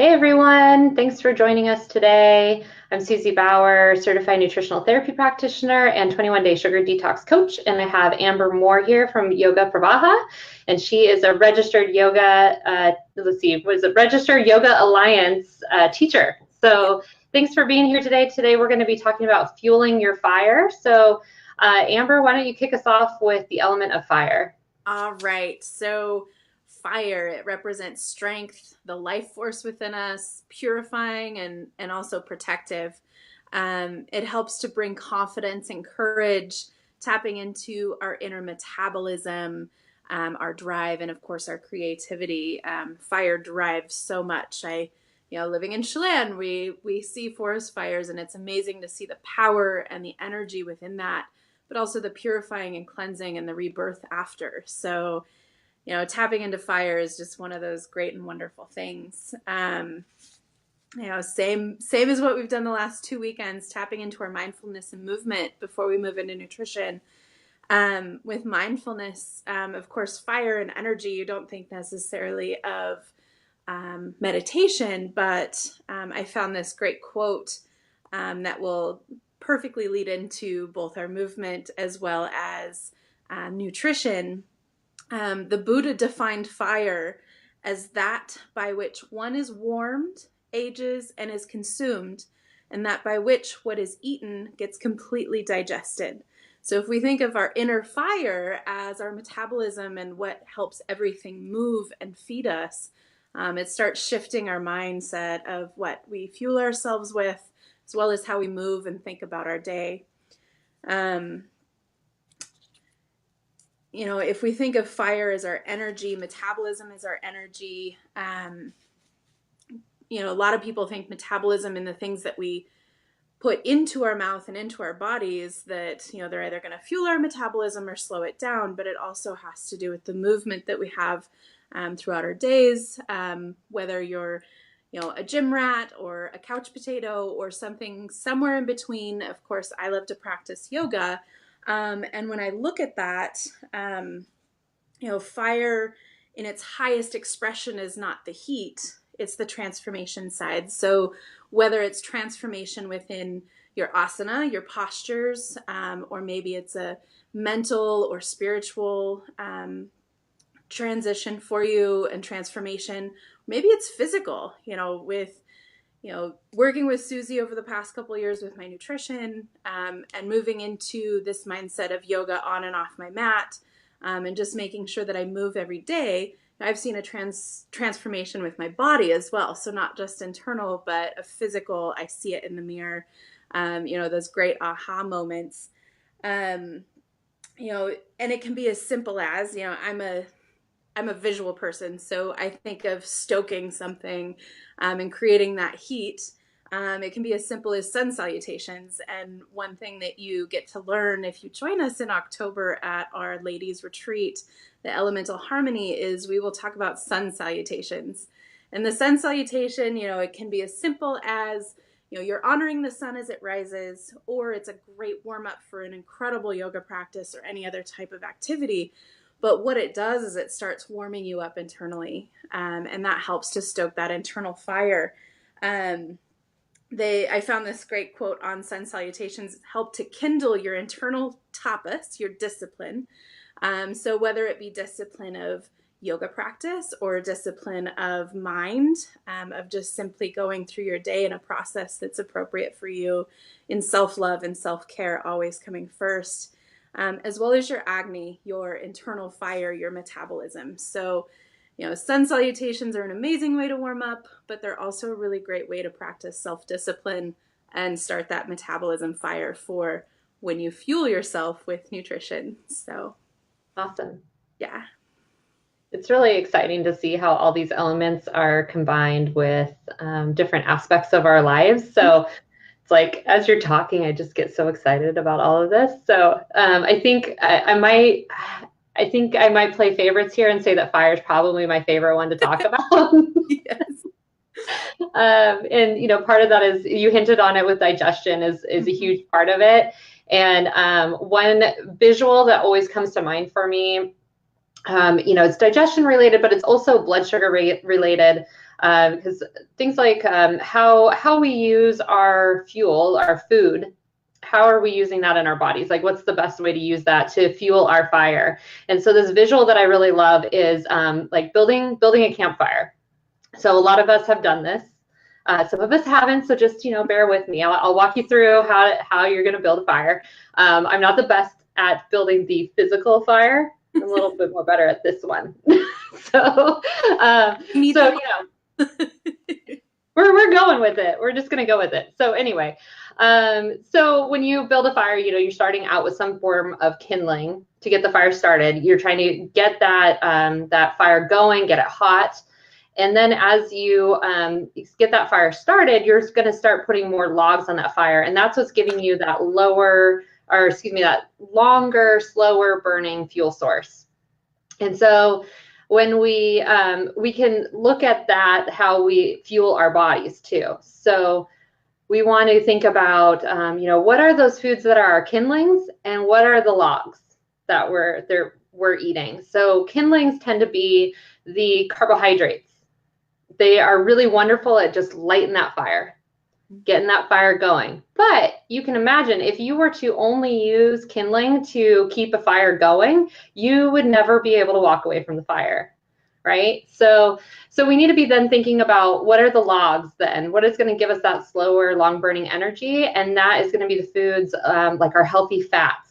Hey everyone, thanks for joining us today. I'm Suzie Bauer, certified nutritional therapy practitioner and 21-day sugar detox coach. And I have Amber Moore here from Yoga Pravaha, and she is a registered yoga, registered Yoga Alliance teacher. So thanks for being here today. Today we're going to be talking about fueling your fire. So Amber, why don't you kick us off with the element of fire? All right. So fire, it represents strength, the life force within us, purifying and also protective. It helps to bring confidence and courage, tapping into our inner metabolism, our drive, and of course our creativity. Fire drives so much. Living in Chelan, we see forest fires, and it's amazing to see the power and the energy within that, but also the purifying and cleansing and the rebirth after. So, tapping into fire is just one of those great and wonderful things. Same as what we've done the last 2 weekends, tapping into our mindfulness and movement before we move into nutrition. With mindfulness, of course, fire and energy, you don't think necessarily of meditation, but I found this great quote that will perfectly lead into both our movement as well as nutrition. The Buddha defined fire as that by which one is warmed, ages, and is consumed, and that by which what is eaten gets completely digested. So if we think of our inner fire as our metabolism and what helps everything move and feed us, it starts shifting our mindset of what we fuel ourselves with, as well as how we move and think about our day. If we think of fire as our energy, metabolism as our energy, a lot of people think metabolism in the things that we put into our mouth and into our bodies, that, they're either going to fuel our metabolism or slow it down, but it also has to do with the movement that we have throughout our days, whether you're a gym rat or a couch potato or something somewhere in between. Of course, I love to practice yoga. And when I look at that, fire in its highest expression is not the heat, it's the transformation side. So whether it's transformation within your asana, your postures, or maybe it's a mental or spiritual transition for you and transformation, maybe it's physical, with working with Suzie over the past couple of years with my nutrition, and moving into this mindset of yoga on and off my mat, and just making sure that I move every day. I've seen a transformation with my body as well. So not just internal, but a physical. I see it in the mirror. Those great aha moments. And it can be as simple as, I'm a visual person, so I think of stoking something and creating that heat. It can be as simple as sun salutations. And one thing that you get to learn if you join us in October at our ladies retreat, the Elemental Harmony, is we will talk about sun salutations. And the sun salutation, it can be as simple as, you're honoring the sun as it rises, or it's a great warm up for an incredible yoga practice or any other type of activity. But what it does is it starts warming you up internally, and that helps to stoke that internal fire. I found this great quote on sun salutations: help to kindle your internal tapas, your discipline. So whether it be discipline of yoga practice or discipline of mind, of just simply going through your day in a process that's appropriate for you, in self-love and self-care, always coming first. As well as your Agni, your internal fire, your metabolism. So, sun salutations are an amazing way to warm up, but they're also a really great way to practice self-discipline and start that metabolism fire for when you fuel yourself with nutrition. So, Awesome. yeah. It's really exciting to see how all these elements are combined with different aspects of our lives. So it's like, as you're talking, I just get so excited about all of this. So I think I might play favorites here and say that fire is probably my favorite one to talk about. Yes. And part of that is, you hinted on it, with digestion is a huge part of it. And one visual that always comes to mind for me, it's digestion related, but it's also blood sugar related. because things like how we use our fuel, our food, how are we using that in our bodies? Like, what's the best way to use that to fuel our fire? And so this visual that I really love is like building a campfire. So a lot of us have done this. Some of us haven't, so just bear with me. I'll walk you through how you're going to build a fire. I'm not the best at building the physical fire. I'm a little bit more better at this one. so we're going with it. We're just going to go with it. So anyway, so when you build a fire, you're starting out with some form of kindling to get the fire started. You're trying to get that fire going, get it hot. And then as you get that fire started, you're going to start putting more logs on that fire. And that's what's giving you that that longer, slower burning fuel source. And so when we can look at that, how we fuel our bodies too. So we want to think about, what are those foods that are our kindlings and what are the logs that we're eating. So kindlings tend to be the carbohydrates. They are really wonderful at just lighting that fire, getting that fire going. But you can imagine if you were to only use kindling to keep a fire going, you would never be able to walk away from the fire, right? So we need to be then thinking about what are the logs then? What is going to give us that slower, long burning energy? And that is going to be the foods like our healthy fats.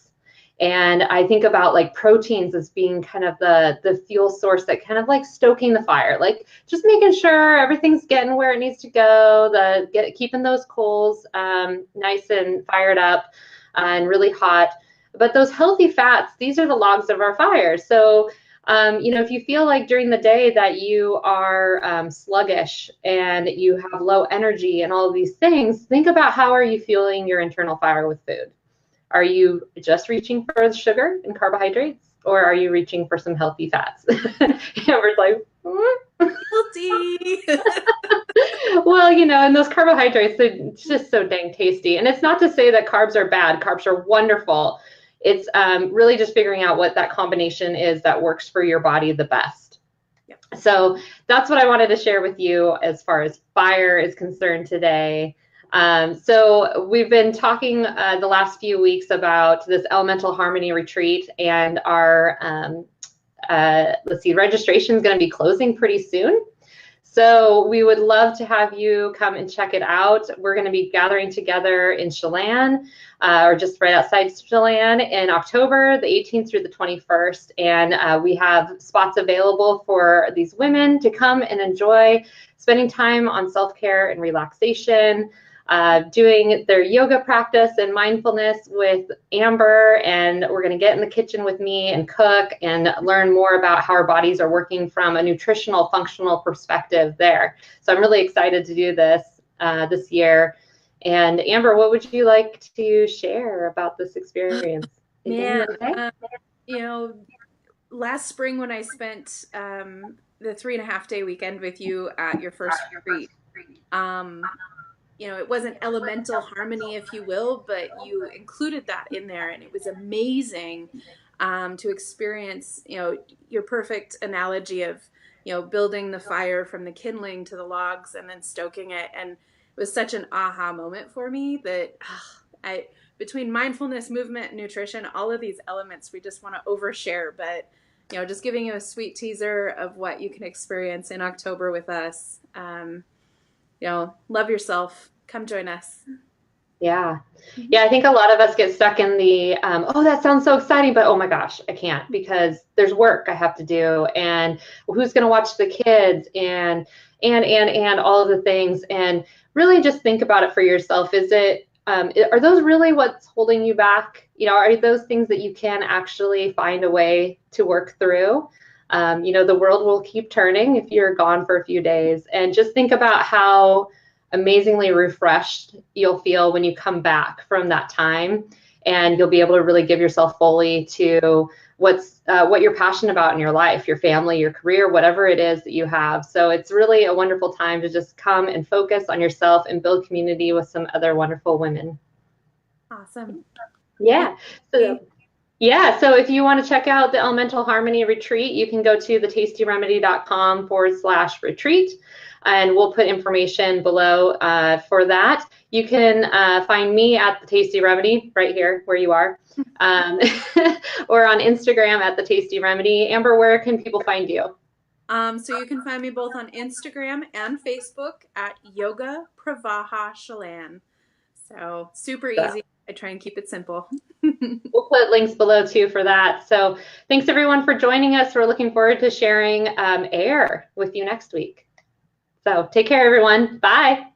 And I think about like proteins as being kind of the fuel source that kind of like stoking the fire, like just making sure everything's getting where it needs to go, keeping those coals nice and fired up and really hot. But those healthy fats, these are the logs of our fire. So, if you feel like during the day that you are sluggish and you have low energy and all of these things, think about how are you fueling your internal fire with food? Are you just reaching for sugar and carbohydrates, or are you reaching for some healthy fats? We're like, guilty. Well, and those carbohydrates, they're just so dang tasty. And it's not to say that carbs are bad. Carbs are wonderful. It's really just figuring out what that combination is that works for your body the best. Yep. So that's what I wanted to share with you as far as fire is concerned today. So we've been talking the last few weeks about this elemental harmony retreat, and our registration is going to be closing pretty soon. So we would love to have you come and check it out. We're going to be gathering together in Chelan, or just right outside Chelan, in October, the 18th through the 21st. And we have spots available for these women to come and enjoy spending time on self-care and relaxation, doing their yoga practice and mindfulness with Amber, and we're going to get in the kitchen with me and cook and learn more about how our bodies are working from a nutritional, functional perspective there. So I'm really excited to do this this year. And Amber, what would you like to share about this experience? Last spring when I spent the 3.5-day weekend with you at your first retreat, it wasn't elemental harmony, if you will, but you included that in there, and it was amazing to experience, your perfect analogy of, building the fire from the kindling to the logs and then stoking it. And it was such an aha moment for me that between mindfulness, movement, nutrition, all of these elements, we just want to overshare. But, just giving you a sweet teaser of what you can experience in October with us. Love yourself. Come join us. Yeah. I think a lot of us get stuck in the, that sounds so exciting, but oh my gosh, I can't because there's work I have to do, and who's going to watch the kids, and all of the things. And really just think about it for yourself. Is it, are those really what's holding you back? Are those things that you can actually find a way to work through? The world will keep turning if you're gone for a few days, and just think about how amazingly refreshed you'll feel when you come back from that time, and you'll be able to really give yourself fully to what you're passionate about in your life, your family, your career, whatever it is that you have. So it's really a wonderful time to just come and focus on yourself and build community with some other wonderful women. Awesome. Yeah. So Yeah, so if you want to check out the Elemental Harmony Retreat, you can go to thetastyremedy.com/retreat, and we'll put information below for that. You can find me at The Tasty Remedy right here where you are, or on Instagram at The Tasty Remedy. Amber, where can people find you? So you can find me both on Instagram and Facebook at Yoga Pravaha Shalan. So super easy. I try and keep it simple. We'll put links below too for that. So thanks everyone for joining us. We're looking forward to sharing air with you next week. So take care, everyone. Bye.